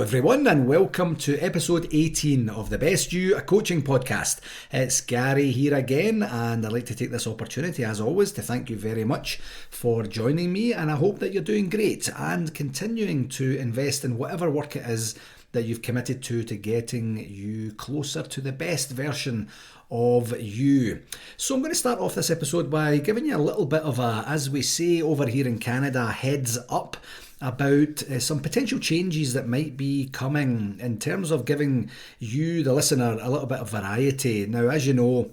everyone, and welcome to episode 18 of the Best You, a coaching podcast. It's Gary here again, and I'd like to take this opportunity, as always, to thank you very much for joining me, and I hope that you're doing great and continuing to invest in whatever work it is that you've committed to getting you closer to the best version of you. So I'm going to start off this episode by giving you a little bit of a, as we say over here in Canada, heads up about some potential changes that might be coming in terms of giving you, the listener, a little bit of variety. Now, as you know,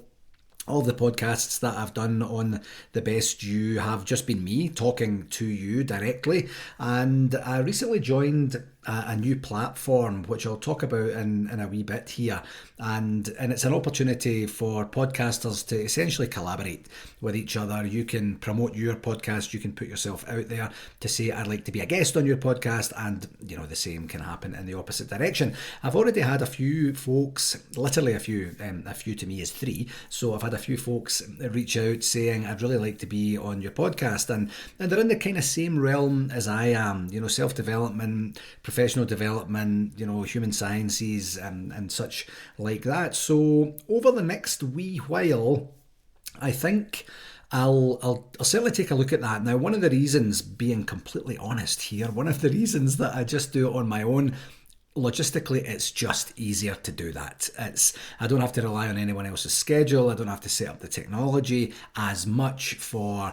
all the podcasts that I've done on The Best You have just been me talking to you directly, and I recently joined a new platform which I'll talk about in a wee bit here, and it's an opportunity for podcasters to essentially collaborate with each other. You can promote your podcast, you can put yourself out there to say I'd like to be a guest on your podcast, and you know the same can happen in the opposite direction. I've already had a few folks, literally a few to me is three, so I've had a few folks reach out saying I'd really like to be on your podcast, and they're in the kind of same realm as I am, you know, self-development, professional development, you know, human sciences and such like that. So over the next wee while, I think I'll certainly take a look at that. Now, one of the reasons, being completely honest here, one of the reasons that I just do it on my own, logistically, it's just easier to do that. I don't have to rely on anyone else's schedule. I don't have to set up the technology as much for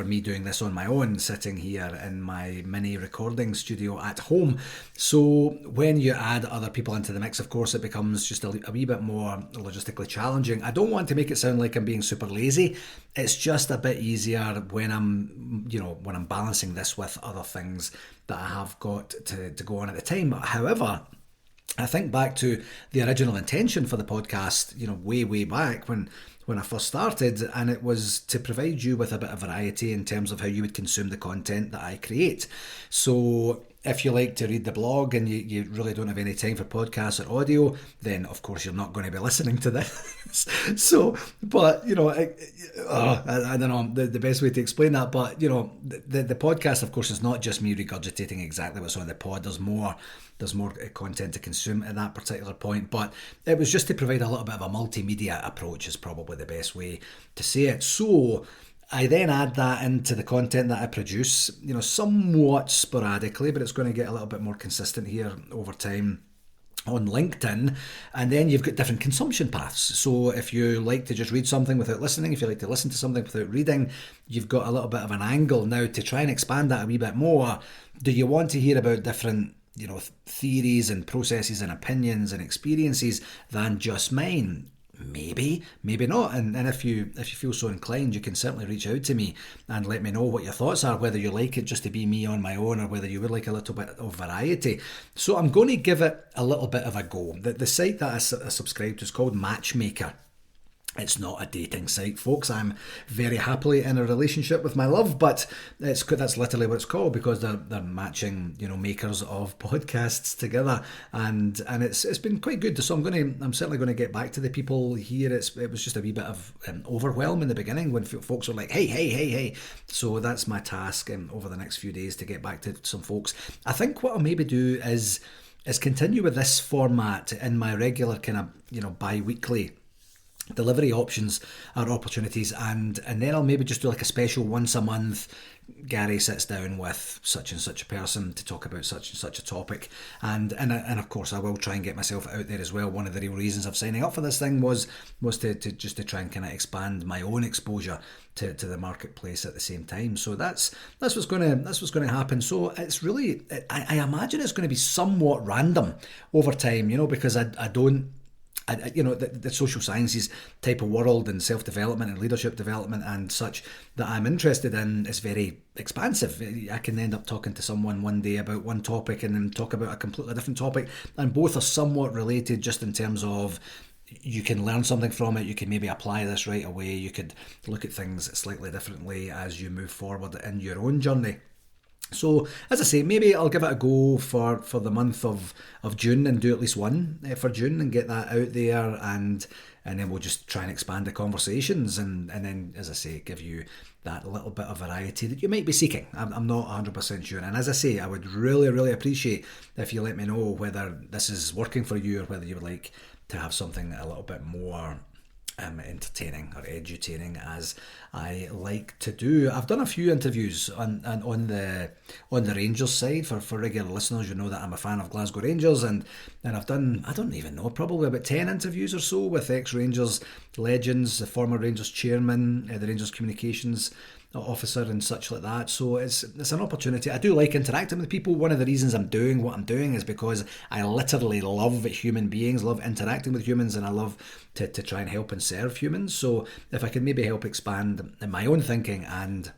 me doing this on my own, sitting here in my mini recording studio at home. So when you add other people into the mix, of course, it becomes just a wee bit more logistically challenging. I don't want to make it sound like I'm being super lazy. It's just a bit easier when I'm balancing this with other things that I have got to go on at the time. However, I think back to the original intention for the podcast, way back when I first started, and it was to provide you with a bit of variety in terms of how you would consume the content that I create. So if you like to read the blog and you really don't have any time for podcasts or audio, then of course you're not going to be listening to this. But I don't know the best way to explain that, but the podcast, of course, is not just me regurgitating exactly what's on the pod. There's more content to consume at that particular point, but it was just to provide a little bit of a multimedia approach is probably the best way to say it. So I then add that into the content that I produce, somewhat sporadically, but it's going to get a little bit more consistent here over time on LinkedIn. And then you've got different consumption paths. So if you like to just read something without listening, if you like to listen to something without reading, you've got a little bit of an angle. Now, to try and expand that a wee bit more, do you want to hear about different theories and processes and opinions and experiences than just mine? Maybe not. And if you feel so inclined, you can certainly reach out to me and let me know what your thoughts are, whether you like it just to be me on my own or whether you would like a little bit of variety. So I'm going to give it a little bit of a go. The site that I subscribe to is called Matchmaker. It's not a dating site, folks. I'm very happily in a relationship with my love, but that's literally what it's called, because they're matching, makers of podcasts together, and it's been quite good. So I'm certainly going to get back to the people here. It was just a wee bit of overwhelm in the beginning when folks were like, hey. So that's my task over the next few days, to get back to some folks. I think what I'll maybe do is continue with this format in my regular kind of bi-weekly delivery options or opportunities, and then I'll maybe just do like a special once a month. Gary sits down with such and such a person to talk about such and such a topic, and of course I will try and get myself out there as well. One of the real reasons of signing up for this thing was to try and kind of expand my own exposure to the marketplace at the same time. So that's what's going to happen. So it's really, I imagine it's going to be somewhat random over time, because I don't. The social sciences type of world and self-development and leadership development and such that I'm interested in is very expansive. I can end up talking to someone one day about one topic and then talk about a completely different topic, and both are somewhat related just in terms of you can learn something from it. You can maybe apply this right away. You could look at things slightly differently as you move forward in your own journey. So, as I say, maybe I'll give it a go for the month of June and do at least one for June and get that out there, and then we'll just try and expand the conversations, and then, as I say, give you that little bit of variety that you might be seeking. I'm not 100% sure. And as I say, I would really, really appreciate if you let me know whether this is working for you or whether you would like to have something a little bit more entertaining or edutaining, as I like to do. I've done a few interviews on the Rangers side. For regular listeners, you know that I'm a fan of Glasgow Rangers, and I've done, I don't even know, probably about 10 interviews or so with ex-Rangers legends, the former Rangers chairman, the Rangers communications officer and such like that. So it's an opportunity. I do like interacting with people. One of the reasons I'm doing what I'm doing is because I literally love human beings, love interacting with humans, and I love to try and help and serve humans. So if I can maybe help expand my own thinking and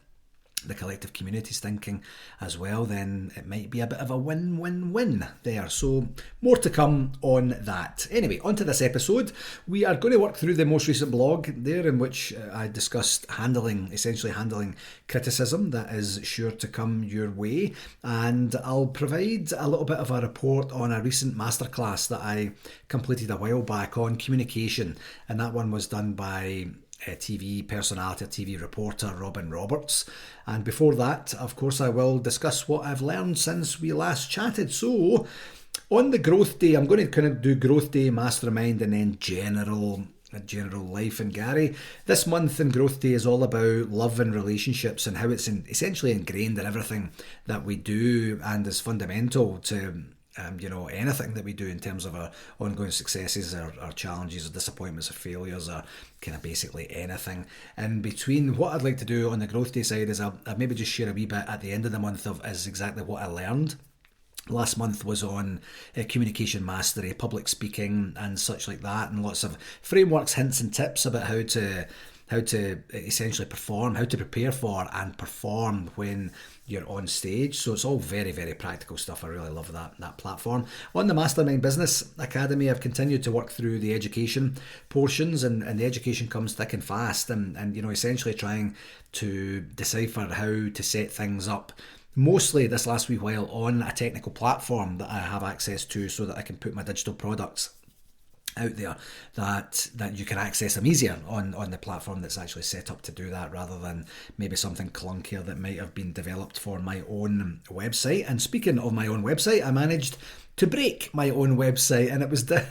the collective community's thinking as well, then it might be a bit of a win-win-win there. So more to come on that. Anyway, on to this episode. We are going to work through the most recent blog there, in which I discussed essentially handling criticism that is sure to come your way, and I'll provide a little bit of a report on a recent masterclass that I completed a while back on communication, and that one was done by TV personality, TV reporter Robin Roberts. And before that, of course, I will discuss what I've learned since we last chatted. So on the growth day, I'm going to kind of do growth day, mastermind, and then general life. And Gary, this month in growth day is all about love and relationships and how it's essentially ingrained in everything that we do and is fundamental to anything that we do in terms of our ongoing successes, our challenges, or disappointments, or failures, or kind of basically anything in between. What I'd like to do on the growth day side is I'll maybe just share a wee bit at the end of the month is exactly what I learned. Last month was on communication mastery, public speaking, and such like that, and lots of frameworks, hints, and tips about how to essentially perform, how to prepare for and perform when you're on stage. So it's all very, very practical stuff. I really love that platform. On the Mastermind Business Academy, I've continued to work through the education portions, and the education comes thick and fast, and essentially trying to decipher how to set things up, mostly this last wee while on a technical platform that I have access to, so that I can put my digital products out there that you can access them easier on the platform that's actually set up to do that, rather than maybe something clunkier that might have been developed for my own website. And speaking of my own website, I managed to break my own website, and it was down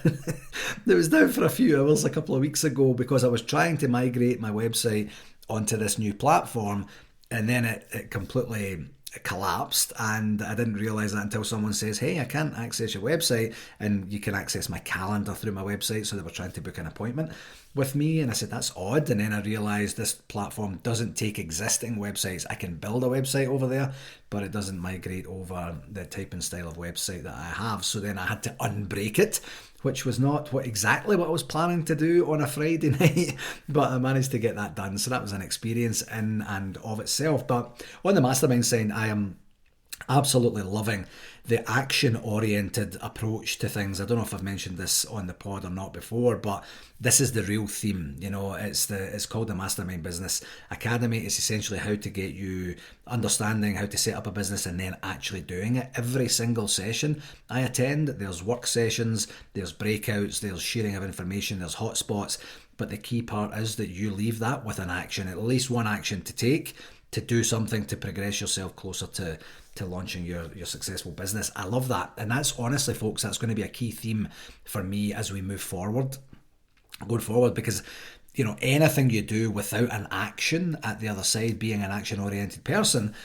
it was down for a few hours a couple of weeks ago, because I was trying to migrate my website onto this new platform, and then it completely collapsed, and I didn't realise that until someone says, hey, I can't access your website, and you can access my calendar through my website. So they were trying to book an appointment with me, and I said, that's odd. And then I realised this platform doesn't take existing websites. I can build a website over there, but it doesn't migrate over the type and style of website that I have. So then I had to unbreak it, which was not exactly what I was planning to do on a Friday night, but I managed to get that done. So that was an experience in and of itself. But on the Mastermind side, I am absolutely loving the action-oriented approach to things. I don't know if I've mentioned this on the pod or not before, but this is the real theme. It's called the Mastermind Business Academy. It's essentially how to get you understanding how to set up a business and then actually doing it. Every single session I attend, there's work sessions, there's breakouts, there's sharing of information, there's hotspots. But the key part is that you leave that with an action, at least one action to take, to do something to progress yourself closer to launching your successful business. I love that. And that's honestly, folks, that's going to be a key theme for me as we move forward, going forward, because anything you do without an action at the other side, being an action-oriented person,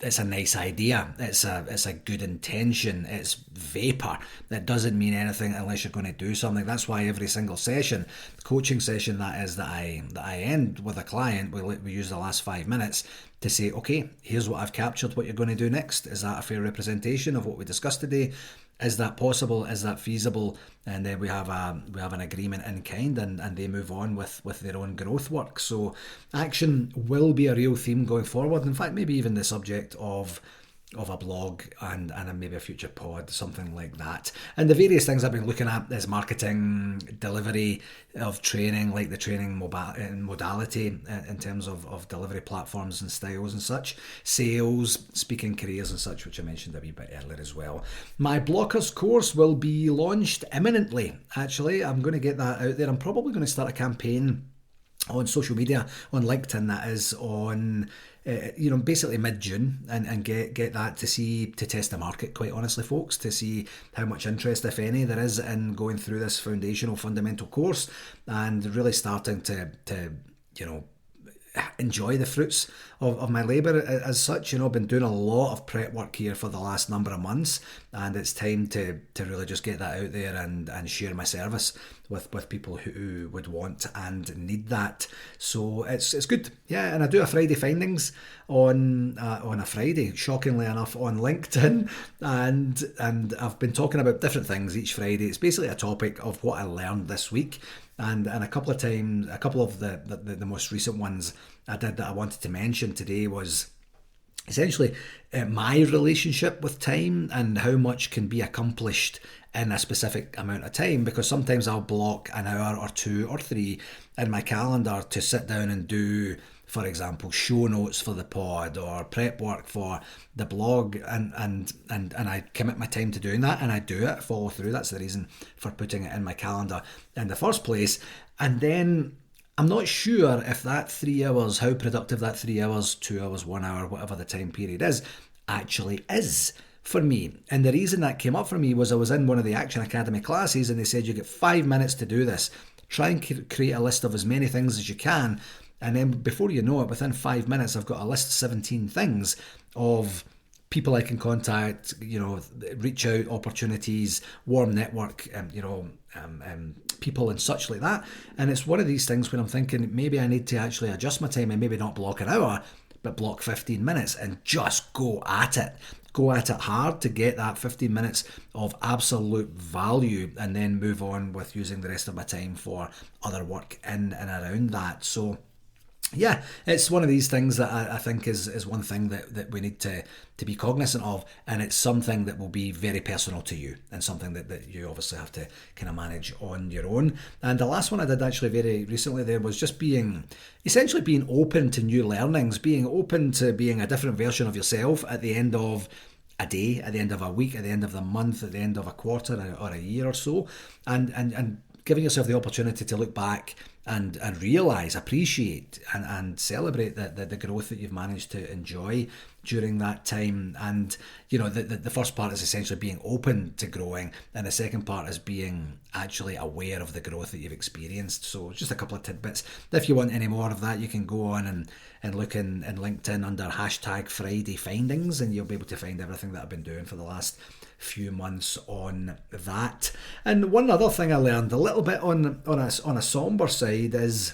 it's a nice idea, it's a good intention, it's vapor. That doesn't mean anything unless you're going to do something. That's why every single session, coaching session that I end with a client, we use the last 5 minutes to say, okay, here's what I've captured, what you're going to do next. Is that a fair representation of what we discussed today? Is that possible? Is that feasible? And then we have an agreement in kind, and they move on with their own growth work. So action will be a real theme going forward. In fact, maybe even the subject of of a blog and maybe a future pod, something like that. And the various things I've been looking at is marketing, delivery of training, like the training modality in terms of delivery platforms and styles and such, sales, speaking careers and such, which I mentioned a wee bit earlier as well. My blockers course will be launched imminently. Actually, I'm going to get that out there. I'm probably going to start a campaign on social media, on LinkedIn, that is, on basically mid-June, and get that to test the market, quite honestly, folks, to see how much interest, if any, there is in going through this foundational fundamental course and really starting to enjoy the fruits of my labour as such. I've been doing a lot of prep work here for the last number of months, and it's time to really just get that out there and share my service with people who would want and need that. So it's good. Yeah, and I do a Friday findings on a Friday, shockingly enough, on LinkedIn, and I've been talking about different things each Friday. It's basically a topic of what I learned this week. And a couple of the most recent ones I did that I wanted to mention today was essentially my relationship with time and how much can be accomplished in a specific amount of time, because sometimes I'll block an hour or 2 or 3 in my calendar to sit down and do, for example, show notes for the pod or prep work for the blog, and I commit my time to doing that, and I do it, follow through. That's the reason for putting it in my calendar in the first place. And then I'm not sure if that 3 hours, how productive that 3 hours, 2 hours, 1 hour, whatever the time period is, actually is for me. And the reason that came up for me was I was in one of the Action Academy classes, and they said you get 5 minutes to do this. Try and create a list of as many things as you can. And then before you know it, within 5 minutes, I've got a list of 17 things of people I can contact, reach out, opportunities, warm network, people and such like that. And it's one of these things when I'm thinking maybe I need to actually adjust my time and maybe not block an hour, but block 15 minutes and just go at it. Go at it hard to get that 15 minutes of absolute value, and then move on with using the rest of my time for other work in and around that. So yeah, it's one of these things that I think is one thing that we need to be cognizant of, and it's something that will be very personal to you, and something that you obviously have to kind of manage on your own. And the last one I did actually very recently there was just essentially being open to new learnings, being open to being a different version of yourself at the end of a day, at the end of a week, at the end of the month, at the end of a quarter or a year or so, and giving yourself the opportunity to look back and realise, appreciate and celebrate the growth that you've managed to enjoy during that time. And the first part is essentially being open to growing, and the second part is being actually aware of the growth that you've experienced. So just a couple of tidbits. If you want any more of that, you can go on and look in LinkedIn under hashtag Friday Findings, and you'll be able to find everything that I've been doing for the last few months on that. And one other thing I learned a little bit on a somber side is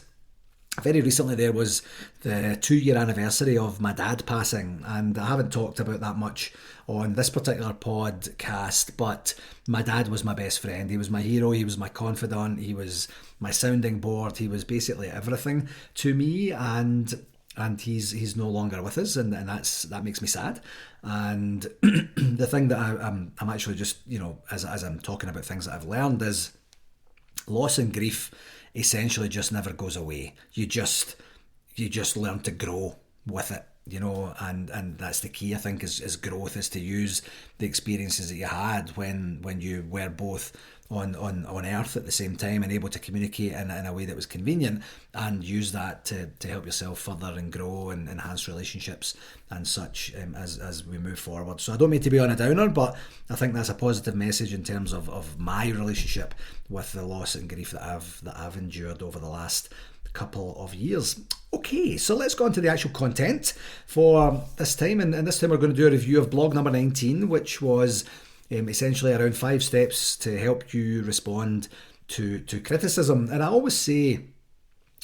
very recently there was the 2-year anniversary of my dad passing, and I haven't talked about that much on this particular podcast, but my dad was my best friend. He was my hero, he was my confidant, he was my sounding board, he was basically everything to me, and he's no longer with us, and that makes me sad. And the thing that I'm actually just, as I'm talking about things that I've learned, is loss and grief essentially just never goes away. You just learn to grow with it, and that's the key, I think, is growth, is to use the experiences that you had when you were both on earth at the same time and able to communicate in a way that was convenient, and use that to help yourself further and grow and enhance relationships and such as we move forward. So I don't mean to be on a downer, but I think that's a positive message in terms of my relationship with the loss and grief that I've endured over the last couple of years. Okay, so let's go on to the actual content for this time, and this time we're going to do a review of blog number 19, which was essentially around 5 steps to help you respond to criticism. And I always say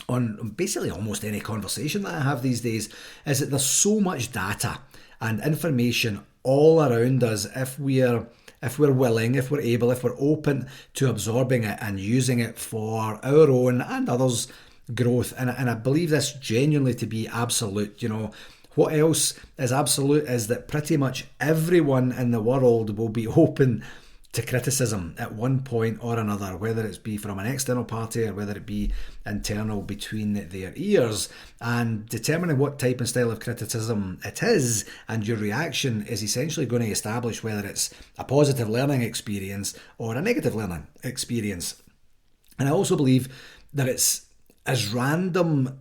on basically almost any conversation that I have these days is that there's so much data and information all around us if we're willing, if we're able, if we're open to absorbing it and using it for our own and others' growth. And I believe this genuinely to be absolute. What else is absolute is that pretty much everyone in the world will be open to criticism at one point or another, whether it's be from an external party or whether it be internal between their ears. And determining what type and style of criticism it is and your reaction is essentially going to establish whether it's a positive learning experience or a negative learning experience. And I also believe that it's as random,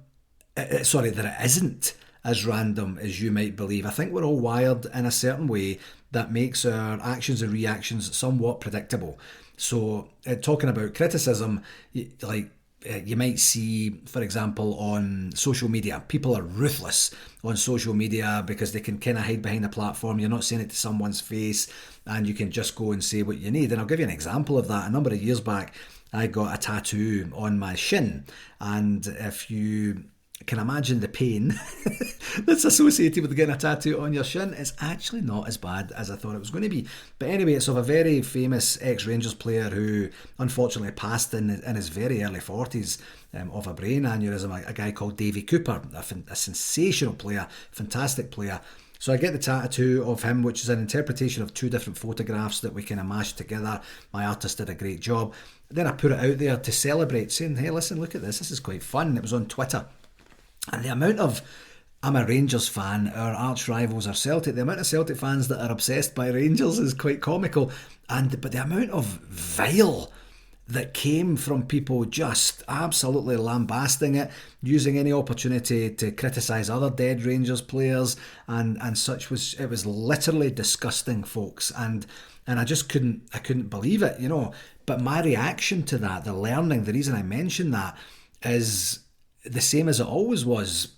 that it isn't as random as you might believe. I think we're all wired in a certain way that makes our actions and reactions somewhat predictable. So talking about criticism, you might see, for example, on social media, people are ruthless on social media because they can kind of hide behind a platform. You're not saying it to someone's face and you can just go and say what you need. And I'll give you an example of that. A number of years back, I got a tattoo on my shin, and if you can imagine the pain that's associated with getting a tattoo on your shin, it's actually not as bad as I thought it was going to be. But anyway, it's of a very famous ex-Rangers player who unfortunately passed in his very early 40s of a brain aneurysm, a guy called Davy Cooper, a sensational player, fantastic player. So I get the tattoo of him, which is an interpretation of two different photographs that we kind of mashed together. My artist did a great job. Then I put it out there to celebrate, saying, hey, listen, look at this is quite fun. It was on Twitter. And the amount of, I'm a Rangers fan, our arch rivals are Celtic, the amount of Celtic fans that are obsessed by Rangers is quite comical. But the amount of vile that came from people just absolutely lambasting it, using any opportunity to criticise other dead Rangers players and such, it was literally disgusting, folks. And I just couldn't believe it, But my reaction to that, the learning, the reason I mention that is the same as it always was.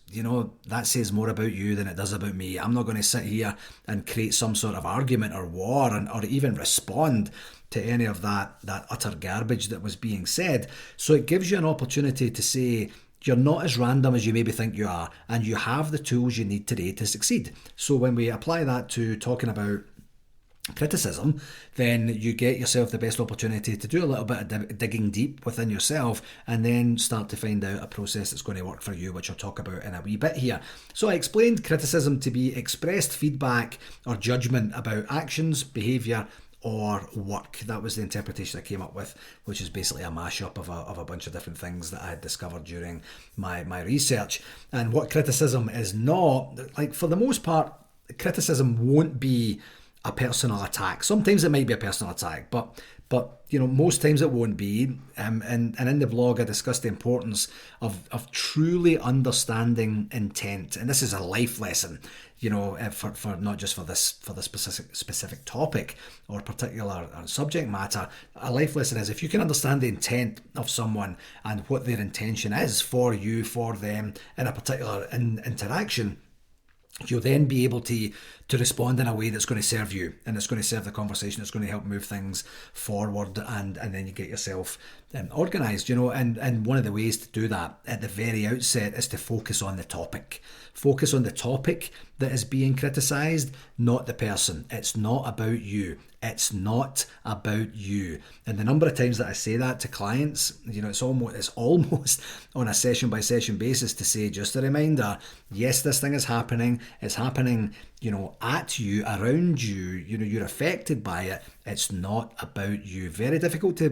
That says more about you than it does about me. I'm not going to sit here and create some sort of argument or war or even respond to any of that utter garbage that was being said. So it gives you an opportunity to say, you're not as random as you maybe think you are, and you have the tools you need today to succeed. So when we apply that to talking about criticism, then you get yourself the best opportunity to do a little bit of digging deep within yourself and then start to find out a process that's going to work for you, which I'll talk about in a wee bit here. So I explained criticism to be expressed feedback or judgment about actions, behaviour or work. That was the interpretation I came up with, which is basically a mashup of a bunch of different things that I had discovered during my research. And what criticism is not, for the most part, criticism won't be a personal attack. Sometimes it might be a personal attack, but most times it won't be. And in the blog, I discussed the importance of truly understanding intent. And this is a life lesson, for not just for this specific topic or particular subject matter. A life lesson is, if you can understand the intent of someone and what their intention is for you, for them in a particular interaction, you'll then be able to respond in a way that's going to serve you and it's going to serve the conversation. It's going to help move things forward, and then you get yourself organised, and one of the ways to do that at the very outset is to focus on the topic. Focus on the topic that is being criticised, not the person. It's not about you. It's not about you. And the number of times that I say that to clients, it's almost on a session by session basis to say, just a reminder, yes, this thing is happening. It's happening, at you, around you. You're affected by it. It's not about you. Very difficult to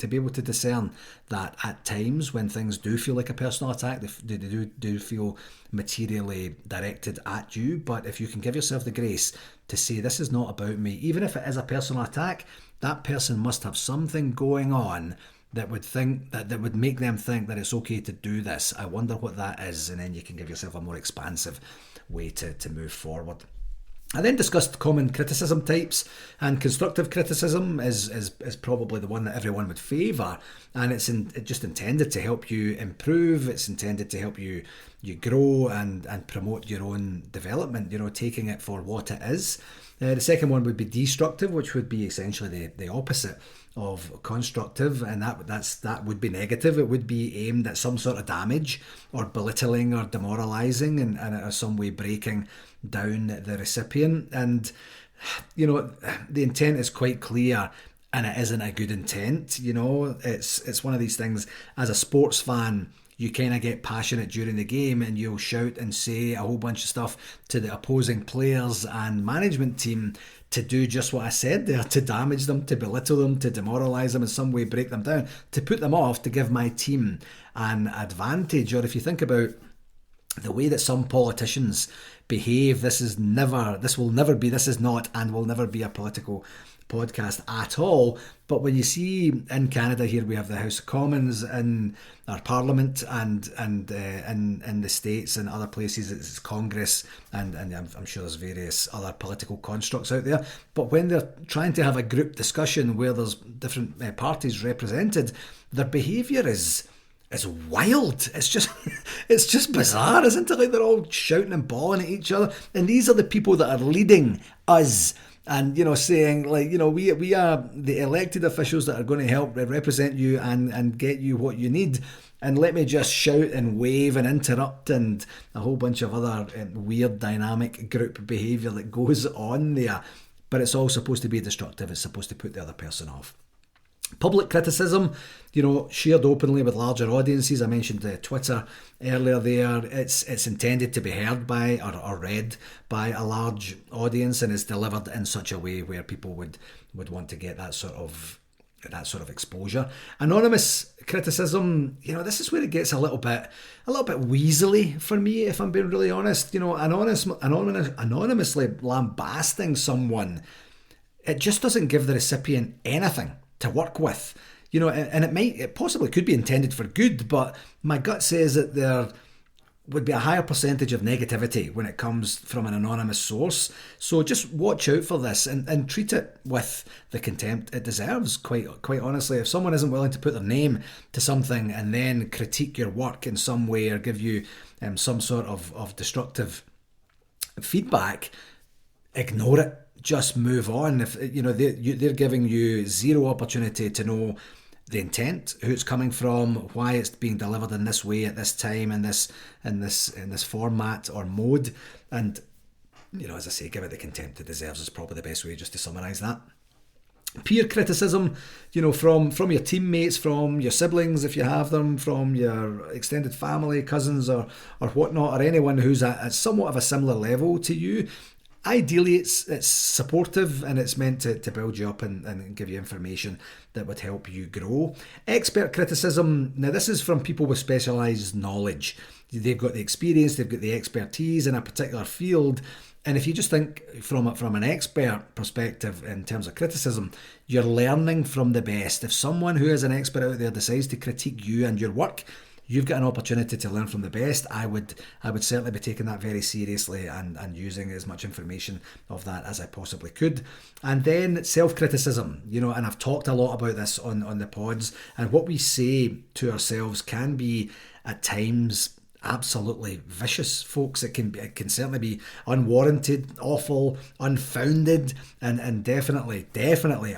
be able to discern that at times when things do feel like a personal attack, they do feel materially directed at you. But if you can give yourself the grace to say, this is not about me, even if it is a personal attack, that person must have something going on that would make them think that it's okay to do this. I wonder what that is, and then you can give yourself a more expansive way to move forward. I then discussed common criticism types, and constructive criticism is probably the one that everyone would favour, and it's just intended to help you improve. It's intended to help you grow and promote your own development, taking it for what it is. The second one would be destructive, which would be essentially the opposite of constructive, and that would be negative. It would be aimed at some sort of damage or belittling or demoralising and in some way breaking down the recipient. And the intent is quite clear, and it isn't a good intent. It's one of these things. As a sports fan, you kind of get passionate during the game and you'll shout and say a whole bunch of stuff to the opposing players and management team to do just what I said there, to damage them, to belittle them, to demoralise them in some way, break them down, to put them off, to give my team an advantage. Or if you think about the way that some politicians behave, this is not and will never be a political podcast at all. But when you see in Canada here, we have the House of Commons in our Parliament, and in the States and other places it's Congress, and I'm sure there's various other political constructs out there. But when they're trying to have a group discussion where there's different parties represented, their behaviour is wild. It's just bizarre, isn't it? Like they're all shouting and bawling at each other, and these are the people that are leading us, and saying we are the elected officials that are going to help represent you and get you what you need. And let me just shout and wave and interrupt and a whole bunch of other weird dynamic group behaviour that goes on there. But it's all supposed to be destructive. It's supposed to put the other person off. Public criticism, shared openly with larger audiences. I mentioned Twitter earlier there. It's intended to be heard by or read by a large audience, and is delivered in such a way where people would want to get that sort of exposure. Anonymous criticism, this is where it gets a little bit weaselly for me, if I'm being really honest. Anonymously lambasting someone, it just doesn't give the recipient anything to work with, and it possibly could be intended for good, but my gut says that there would be a higher percentage of negativity when it comes from an anonymous source. So just watch out for this and treat it with the contempt it deserves, quite honestly. If someone isn't willing to put their name to something and then critique your work in some way or give you some sort of destructive feedback, ignore it. Just move on. If they're giving you zero opportunity to know the intent, who it's coming from, why it's being delivered in this way at this time, in this format or mode, and as I say, give it the contempt it deserves is probably the best way just to summarise that. Peer criticism, from your teammates, from your siblings if you have them, from your extended family, cousins or whatnot, or anyone who's at somewhat of a similar level to you. Ideally, it's supportive and it's meant to build you up and give you information that would help you grow. Expert criticism, now this is from people with specialised knowledge. They've got the experience, they've got the expertise in a particular field. And if you just think from an expert perspective in terms of criticism, you're learning from the best. If someone who is an expert out there decides to critique you and your work, you've got an opportunity to learn from the best. I would certainly be taking that very seriously and using as much information of that as I possibly could. And then self-criticism, and I've talked a lot about this on the pods, and what we say to ourselves can be at times absolutely vicious, folks. It can certainly be unwarranted, awful, unfounded, and definitely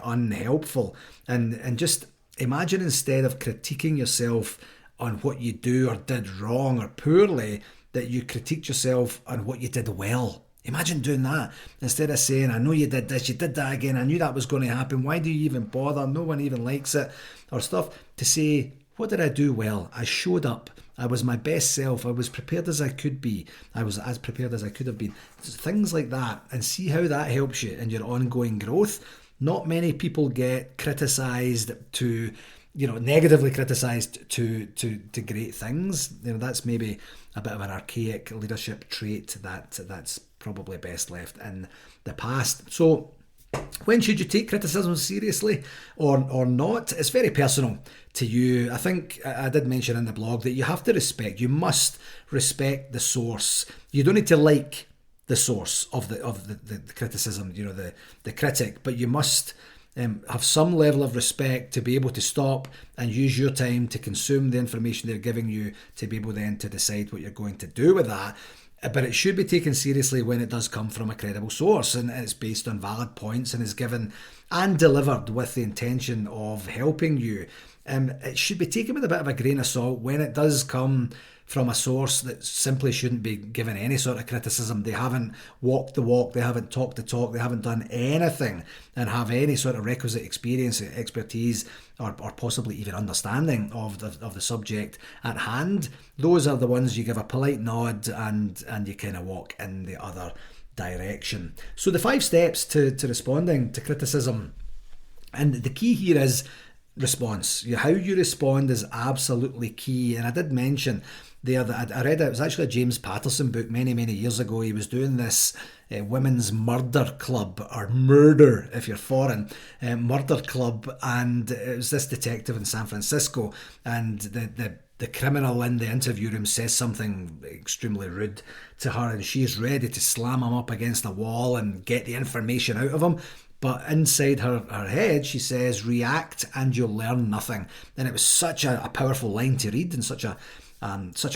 unhelpful. And just imagine, instead of critiquing yourself on what you do or did wrong or poorly, that you critiqued yourself on what you did well. Imagine doing that instead of saying, I know you did this, you did that again, I knew that was going to happen, why do you even bother, no one even likes it, or stuff. To say, what did I do well? I showed up, I was my best self, I was prepared as I could be, I was as prepared as I could have been. Things like that, and see how that helps you in your ongoing growth. Not many people get criticised to negatively criticised to great things. That's maybe a bit of an archaic leadership trait that's probably best left in the past. So when should you take criticism seriously or not? It's very personal to you. I think I did mention in the blog that you must respect the source. You don't need to like the source of the criticism, the critic, but you must have some level of respect to be able to stop and use your time to consume the information they're giving you, to be able then to decide what you're going to do with that. But it should be taken seriously when it does come from a credible source and it's based on valid points and is given and delivered with the intention of helping you. it should be taken with a bit of a grain of salt when it does come from a source that simply shouldn't be given any sort of criticism. They haven't walked the walk, they haven't talked the talk, they haven't done anything and have any sort of requisite experience, expertise, or possibly even understanding of the subject at hand. Those are the ones you give a polite nod and you kind of walk in the other direction. So the 5 steps to responding to criticism, and the key here is response. How you respond is absolutely key. And I did mention there that I read it was actually a James Patterson book many years ago. He was doing this women's murder club, or murder if you're foreign, murder club, and it was this detective in San Francisco, and the criminal in the interview room says something extremely rude to her, and she's ready to slam him up against the wall and get the information out of him. But inside her head, she says, react and you'll learn nothing. And it was such a powerful line to read, and such a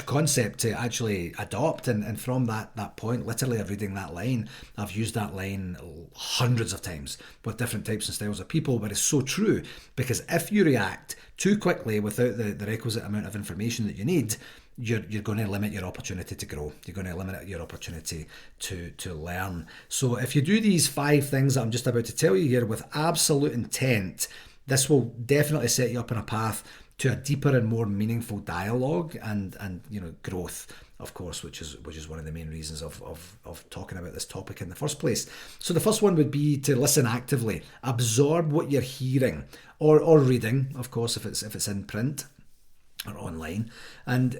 concept to actually adopt. And from that point, literally of reading that line, I've used that line hundreds of times with different types and styles of people. But it's so true, because if you react too quickly without the requisite amount of information that you need, you're going to limit your opportunity to grow. You're going to limit your opportunity to learn. So if you do these 5 things that I'm just about to tell you here with absolute intent, this will definitely set you up on a path to a deeper and more meaningful dialogue and growth, of course, which is one of the main reasons of talking about this topic in the first place. So the first one would be to listen actively, absorb what you're hearing or reading, of course, if it's in print or online, and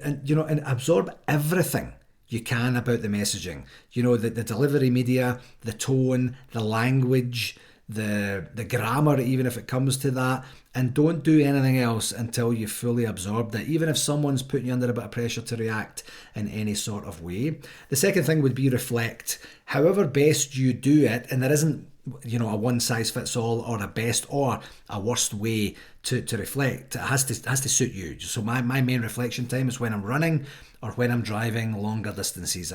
absorb everything you can about the messaging. The delivery media, the tone, the language, the grammar, even if it comes to that, and don't do anything else until you've fully absorbed it, even if someone's putting you under a bit of pressure to react in any sort of way. The second thing would be reflect. However best you do it, and there isn't a one size fits all or a best or a worst way to reflect. It has to suit you. So my main reflection time is when I'm running or when I'm driving longer distances.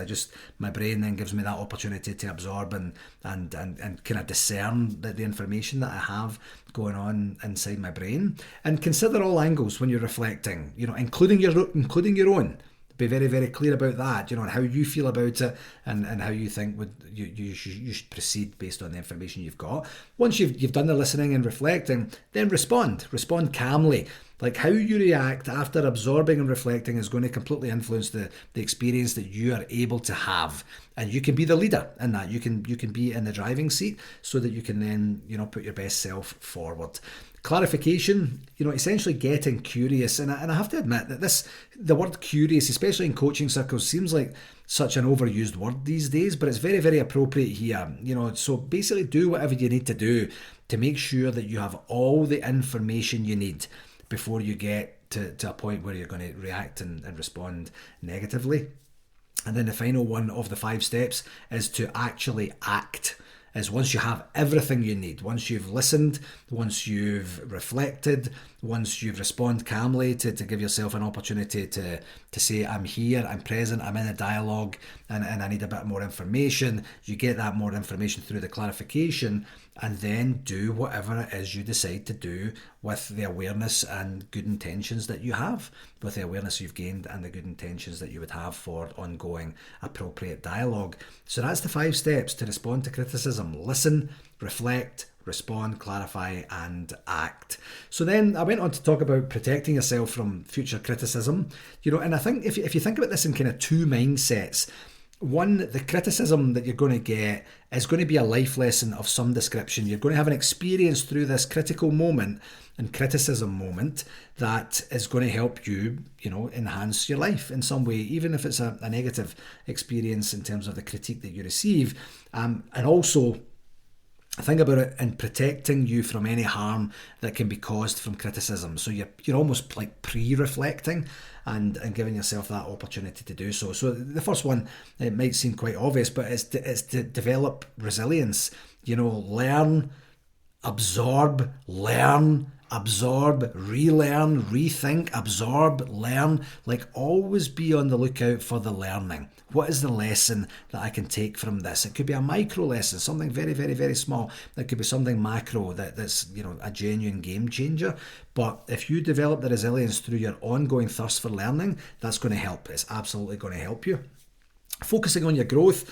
My brain then gives me that opportunity to absorb and kind of discern the information that I have going on inside my brain. And consider all angles when you're reflecting, including your own. Be very, very clear about that, and how you feel about it and how you think you should proceed based on the information you've got. Once you've done the listening and reflecting, then respond calmly. Like how you react after absorbing and reflecting is going to completely influence the experience that you are able to have. And you can be the leader in that. You can be in the driving seat so that you can then, put your best self forward. Clarification, essentially getting curious. And I have to admit that the word curious, especially in coaching circles, seems like such an overused word these days, but it's very, very appropriate here. So basically do whatever you need to do to make sure that you have all the information you need before you get to a point where you're going to react and respond negatively. And then the final one of the 5 steps is to actually act. Is once you have everything you need, once you've listened, once you've reflected, once you've responded calmly to give yourself an opportunity to say, I'm here, I'm present, I'm in a dialogue, and I need a bit more information. You get that more information through the clarification, and then do whatever it is you decide to do with the awareness and good intentions that you have, with the awareness you've gained and the good intentions that you would have for ongoing appropriate dialogue. So that's the 5 steps to respond to criticism. Listen, reflect, respond, clarify, and act. So then I went on to talk about protecting yourself from future criticism. And I think if you think about this in kind of 2 mindsets, one, the criticism that you're going to get is going to be a life lesson of some description. You're going to have an experience through this critical moment and criticism moment that is going to help you, enhance your life in some way, even if it's a negative experience in terms of the critique that you receive. And also, think about it in protecting you from any harm that can be caused from criticism. So you're almost like pre-reflecting and giving yourself that opportunity to do so. So the first one, it might seem quite obvious, but it's to develop resilience. Learn, absorb, learn, absorb, relearn, rethink, absorb, learn. Like, always be on the lookout for the learning. What is the lesson that I can take from this? It could be a micro lesson, something very, very, very small. It could be something macro that's a genuine game changer. But if you develop the resilience through your ongoing thirst for learning, that's going to help. It's absolutely going to help you. Focusing on your growth.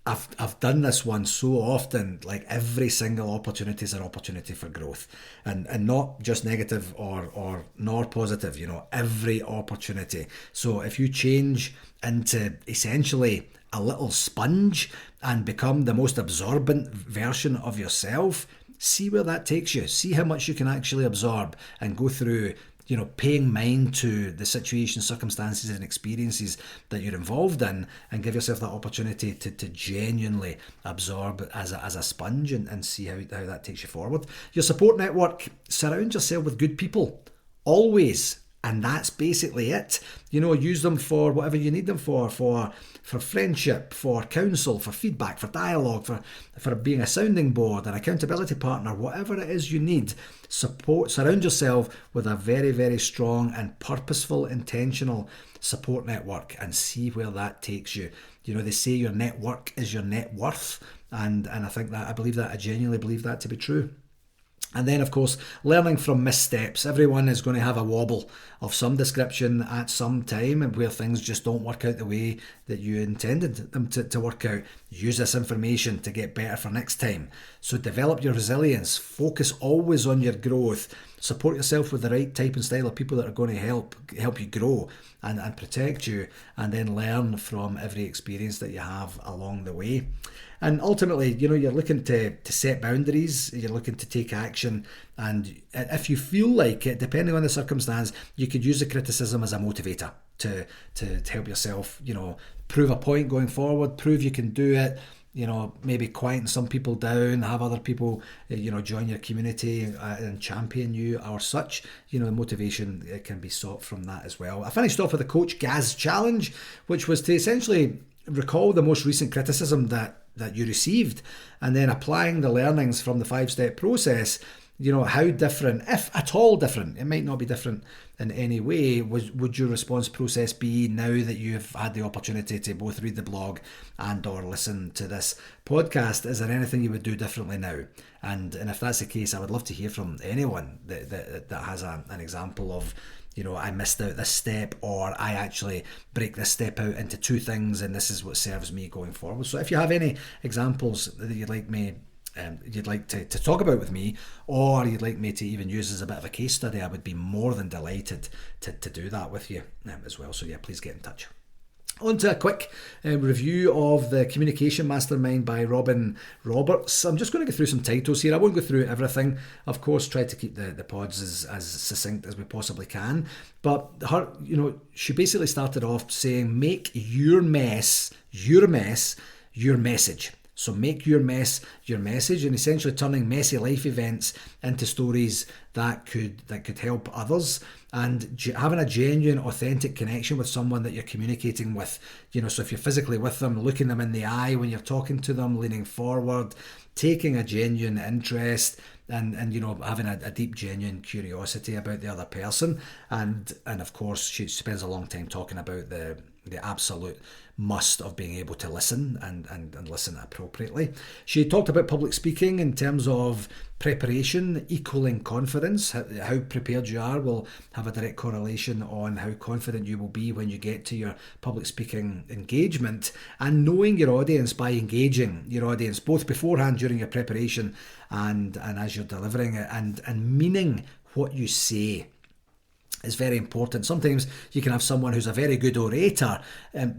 I've done this one so often. Like, every single opportunity is an opportunity for growth, and not just negative or nor positive. Every opportunity. So if you change into essentially a little sponge and become the most absorbent version of yourself, see where that takes you. See how much you can actually absorb and go through, paying mind to the situations, circumstances and experiences that you're involved in, and give yourself that opportunity to genuinely absorb as a sponge and see how that takes you forward. Your support network, surround yourself with good people, always. And that's basically it. Use them for whatever you need them for friendship, for counsel, for feedback, for dialogue, for being a sounding board, an accountability partner, whatever it is you need. Surround yourself with a very, very strong and purposeful, intentional support network, and see where that takes you. They say your network is your net worth, and I genuinely believe that to be true. And then, of course, learning from missteps. Everyone is going to have a wobble of some description at some time, and where things just don't work out the way that you intended them to work out. Use this information to get better for next time. So develop your resilience. Focus always on your growth. Support yourself with the right type and style of people that are going to help you grow and protect you, and then learn from every experience that you have along the way. And ultimately, you're looking to set boundaries, you're looking to take action, and if you feel like it, depending on the circumstance, you could use the criticism as a motivator to help yourself, prove a point going forward, prove you can do it, maybe quieten some people down, have other people, join your community and champion you or such. The motivation can be sought from that as well. I finished off with the Coach Gaz Challenge, which was to essentially recall the most recent criticism that you received, and then applying the learnings from the 5-step process. How different, if at all different, it might not be different in any way, would your response process be now that you've had the opportunity to both read the blog and or listen to this podcast? Is there anything you would do differently now? And if that's the case, I would love to hear from anyone that has an example of, I missed out this step, or I actually break this step out into 2 things, and this is what serves me going forward. So if you have any examples that you'd like to talk about with me, or you'd like me to even use as a bit of a case study, I would be more than delighted to do that with you as well. So yeah, please get in touch. On to a quick review of the Communication Mastermind by Robin Roberts. I'm just going to go through some titles here. I won't go through everything. Of course, try to keep the pods as succinct as we possibly can. But her, she basically started off saying, make your mess your message. So make your mess your message, and essentially turning messy life events into stories that could help others, and having a genuine, authentic connection with someone that you're communicating with. So if you're physically with them, looking them in the eye when you're talking to them, leaning forward, taking a genuine interest, and having a deep, genuine curiosity about the other person. And of course, she spends a long time talking about the absolute must of being able to listen and listen appropriately. She talked about public speaking in terms of preparation equaling confidence. How prepared you are will have a direct correlation on how confident you will be when you get to your public speaking engagement, and knowing your audience by engaging your audience both beforehand, during your preparation, and as you're delivering it, and meaning what you say is very important. Sometimes you can have someone who's a very good orator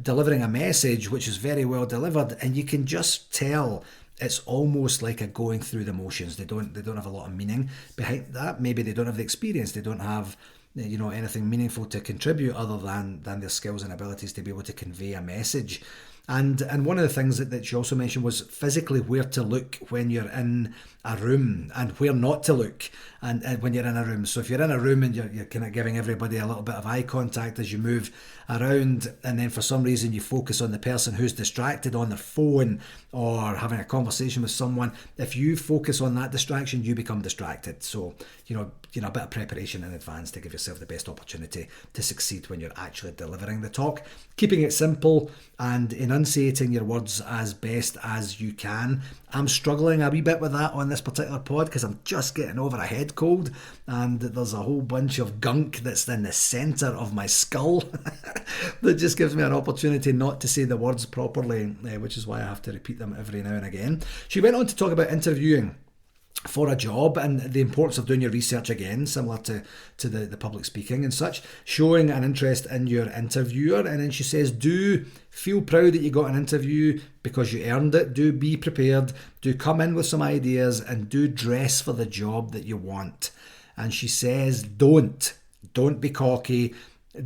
delivering a message which is very well delivered, and you can just tell it's almost like a going through the motions. They don't have a lot of meaning behind that. Maybe they don't have the experience. They don't have anything meaningful to contribute other than their skills and abilities to be able to convey a message. And one of the things that she also mentioned was physically where to look when you're in a room and where not to look and when you're in a room. So if you're in a room and you're kind of giving everybody a little bit of eye contact as you move around, and then for some reason you focus on the person who's distracted on their phone or having a conversation with someone, if you focus on that distraction, you become distracted. So, a bit of preparation in advance to give yourself the best opportunity to succeed when you're actually delivering the talk. Keeping it simple and enunciating your words as best as you can. I'm struggling a wee bit with that on this particular pod because I'm just getting over a head cold and there's a whole bunch of gunk that's in the centre of my skull that just gives me an opportunity not to say the words properly, which is why I have to repeat them every now and again. She went on to talk about interviewing for a job and the importance of doing your research again, similar to the public speaking and such, showing an interest in your interviewer. And then she says, do feel proud that you got an interview because you earned it. Do be prepared. Do come in with some ideas and do dress for the job that you want. And she says, don't be cocky.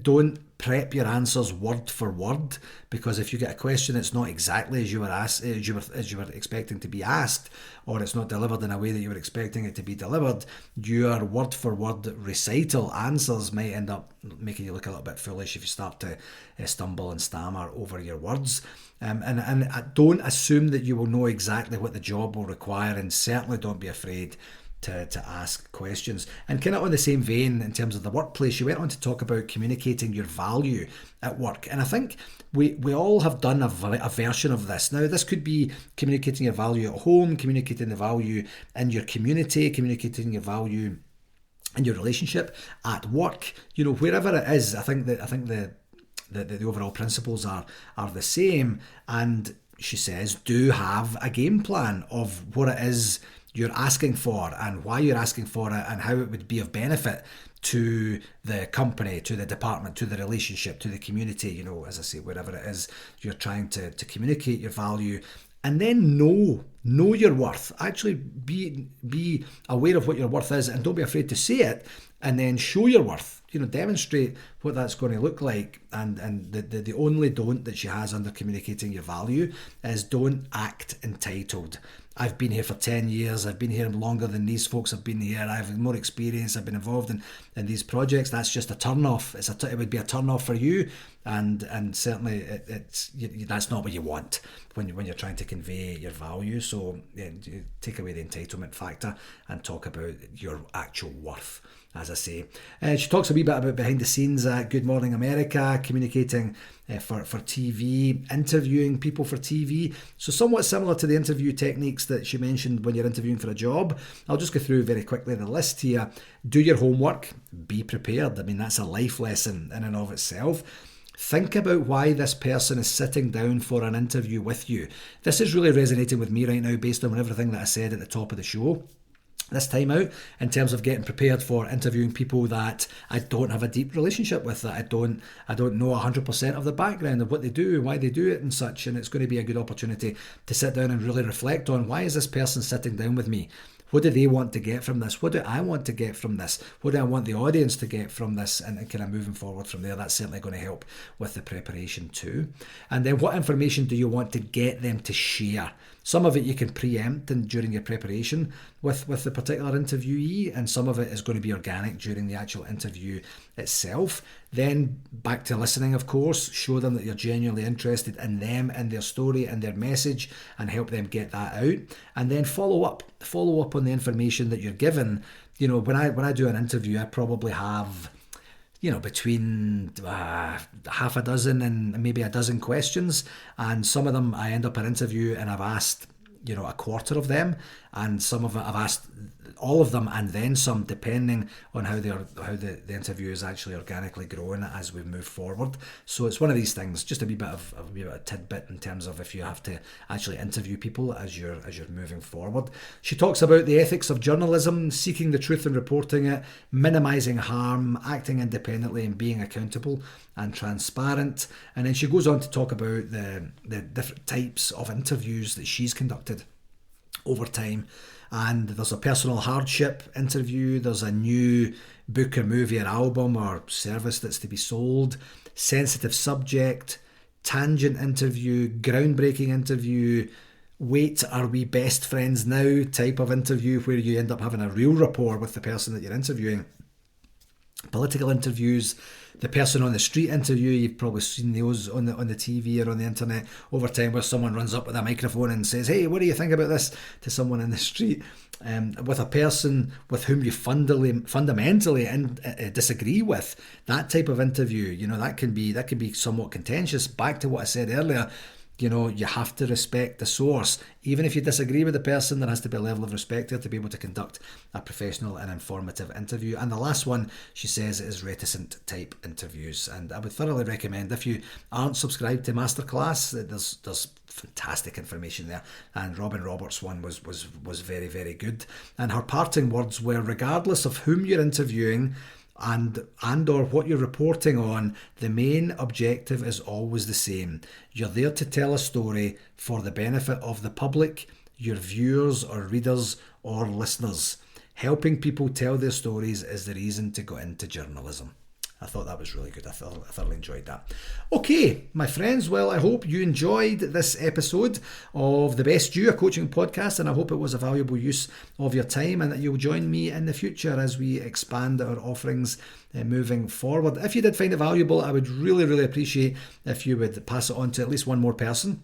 Don't prep your answers word for word, because if you get a question that's not exactly as you were expecting to be asked, or it's not delivered in a way that you were expecting it to be delivered, your word for word recital answers might end up making you look a little bit foolish if you start to stumble and stammer over your words. And don't assume that you will know exactly what the job will require, and certainly don't be afraid to ask questions. And kind of on the same vein in terms of the workplace, you went on to talk about communicating your value at work. And I think we all have done a version of this. Now, this could be communicating your value at home, communicating the value in your community, communicating your value in your relationship, at work, wherever it is. I think the overall principles are the same. And she says, do have a game plan of what it is you're asking for and why you're asking for it and how it would be of benefit to the company, to the department, to the relationship, to the community, as I say, wherever it is you're trying to communicate your value. And then know your worth. Actually be aware of what your worth is and don't be afraid to say it, and then show your worth. Demonstrate what that's going to look like. And the only don't that she has under communicating your value is don't act entitled. I've been here for 10 years. I've been here longer than these folks have been here. I have more experience. I've been involved in these projects. That's just a turn off. It would be a turn off for you. And certainly that's not what you want when you're trying to convey your value. So you take away the entitlement factor and talk about your actual worth, as I say. She talks a wee bit about behind the scenes at Good Morning America, communicating for TV, interviewing people for TV. So somewhat similar to the interview techniques that she mentioned when you're interviewing for a job. I'll just go through very quickly the list here. Do your homework, be prepared. I mean, that's a life lesson in and of itself. Think about why this person is sitting down for an interview with you. This is really resonating with me right now based on everything that I said at the top of the show this time out, in terms of getting prepared for interviewing people that I don't have a deep relationship with, that I don't know 100% of the background of what they do and why they do it and such. And it's going to be a good opportunity to sit down and really reflect on, why is this person sitting down with me? What do they want to get from this? What do I want to get from this? What do I want the audience to get from this? And kind of moving forward from there, that's certainly going to help with the preparation too. And then what information do you want to get them to share? Some of it you can preempt and during your preparation with the particular interviewee, and some of it is going to be organic during the actual interview itself. Then back to listening, of course. Show them that you're genuinely interested in them and their story and their message, and help them get that out. And then follow up on the information that you're given. When I do an interview, I probably have between half a dozen and maybe a dozen questions, and some of them I end up an interview and I've asked a quarter of them, and some of it I've asked all of them and then some, depending on how the interview is actually organically growing as we move forward. So it's one of these things, just a wee bit of a tidbit in terms of if you have to actually interview people as you're moving forward. She talks about the ethics of journalism, seeking the truth and reporting it, minimising harm, acting independently and being accountable and transparent. And then she goes on to talk about the different types of interviews that she's conducted over time. And there's a personal hardship interview, there's a new book or movie or album or service that's to be sold, sensitive subject, tangent interview, groundbreaking interview, wait, are we best friends now type of interview where you end up having a real rapport with the person that you're interviewing. Political interviews, the person on the street interview, you've probably seen those on the TV or on the internet over time, where someone runs up with a microphone and says, hey, what do you think about this, to someone in the street, with a person with whom you fundamentally disagree with. That type of interview, that can be somewhat contentious. Back to what I said earlier, you have to respect the source. Even if you disagree with the person, there has to be a level of respect there to be able to conduct a professional and informative interview. And the last one, she says, is reticent type interviews. And I would thoroughly recommend, if you aren't subscribed to Masterclass, there's fantastic information there. And Robin Roberts' one was very, very good. And her parting words were, regardless of whom you're interviewing, and or what you're reporting on, the main objective is always the same. You're there to tell a story for the benefit of the public, your viewers or readers or listeners. Helping people tell their stories is the reason to go into journalism. I thought that was really good. I thoroughly enjoyed that. Okay, my friends, well, I hope you enjoyed this episode of The Best You, a coaching podcast, and I hope it was a valuable use of your time, and that you'll join me in the future as we expand our offerings moving forward. If you did find it valuable, I would really, really appreciate if you would pass it on to at least one more person,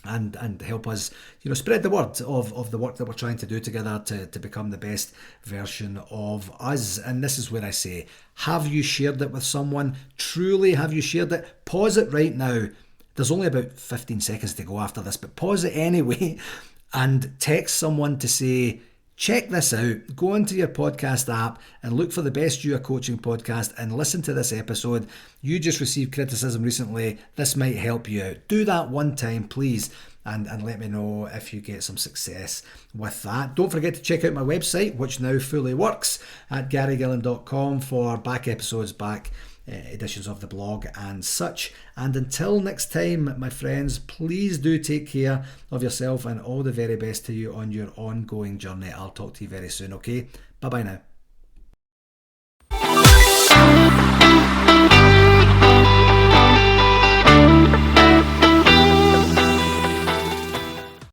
and help us, spread the word of the work that we're trying to do together to become the best version of us. And this is where I say, have you shared it with someone? Truly, have you shared it? Pause it right now. There's only about 15 seconds to go after this, but pause it anyway and text someone to say, check this out. Go into your podcast app and look for The Best You, a coaching podcast, and listen to this episode. You just received criticism recently. This might help you out. Do that one time, please, and let me know if you get some success with that. Don't forget to check out my website, which now fully works, at garygillen.com for back episodes, back editions of the blog and such. And until next time, my friends, please do take care of yourself, and all the very best to you on your ongoing journey. I'll talk to you very soon, okay? Bye bye now.